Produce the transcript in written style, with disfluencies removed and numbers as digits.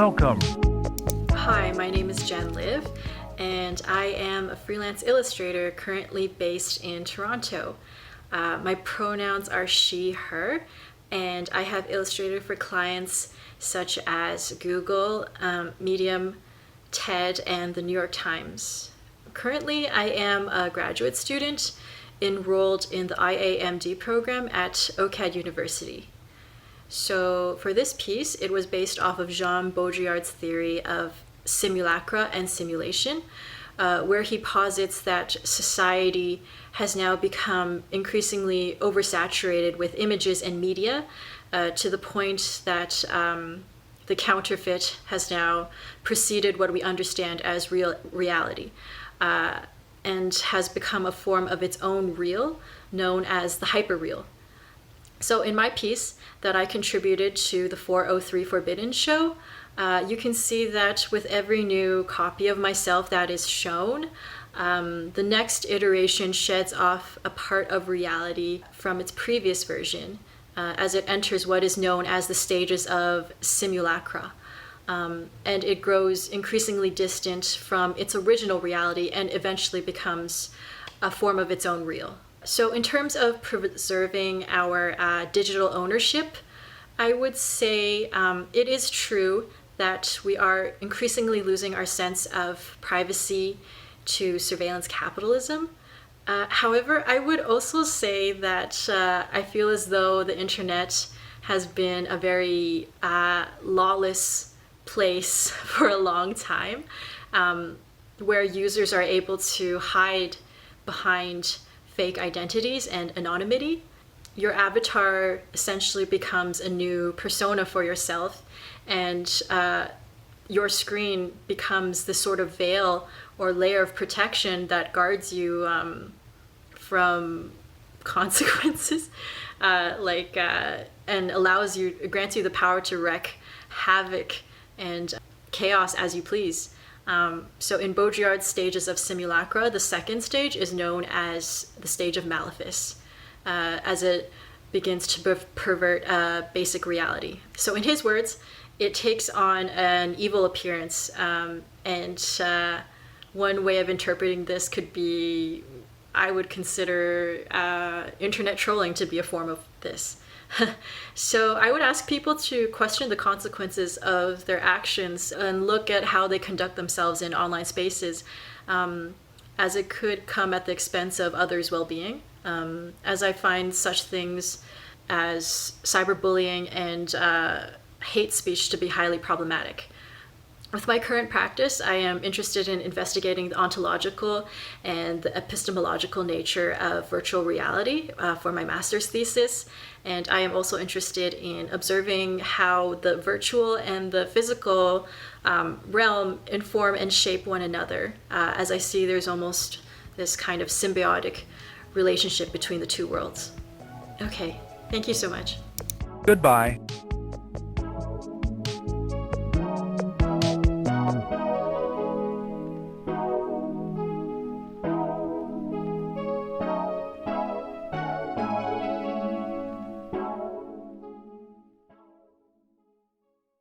Welcome. Hi, my name is Jen Liv, and I am a freelance illustrator currently based in Toronto. My pronouns are she, her, and I have illustrated for clients such as Google, Medium, TED, and the New York Times. Currently, I am a graduate student enrolled in the IAMD program at OCAD University. So for this piece, it was based off of Jean Baudrillard's theory of simulacra and simulation, where he posits that society has now become increasingly oversaturated with images and media to the point that the counterfeit has now preceded what we understand as real reality, and has become a form of its own real known as the hyperreal. So in my piece that I contributed to the 403 Forbidden show, you can see that with every new copy of myself that is shown, the next iteration sheds off a part of reality from its previous version as it enters what is known as the stages of simulacra. And it grows increasingly distant from its original reality and eventually becomes a form of its own real. So in terms of preserving our digital ownership, I would say it is true that we are increasingly losing our sense of privacy to surveillance capitalism. However, I would also say that I feel as though the internet has been a very lawless place for a long time, where users are able to hide behind fake identities and anonymity. Your avatar essentially becomes a new persona for yourself, and your screen becomes the sort of veil or layer of protection that guards you from consequences, and grants you the power to wreak havoc and chaos as you please. So in Baudrillard's stages of simulacra, the second stage is known as the stage of malefice, as it begins to pervert basic reality. So in his words, it takes on an evil appearance, and one way of interpreting this could be, I would consider internet trolling to be a form of this. So I would ask people to question the consequences of their actions and look at how they conduct themselves in online spaces, as it could come at the expense of others' well-being, as I find such things as cyberbullying and hate speech to be highly problematic. With my current practice, I am interested in investigating the ontological and the epistemological nature of virtual reality for my master's thesis, and I am also interested in observing how the virtual and the physical realm inform and shape one another, as I see there's almost this kind of symbiotic relationship between the two worlds. Okay, thank you so much. Goodbye.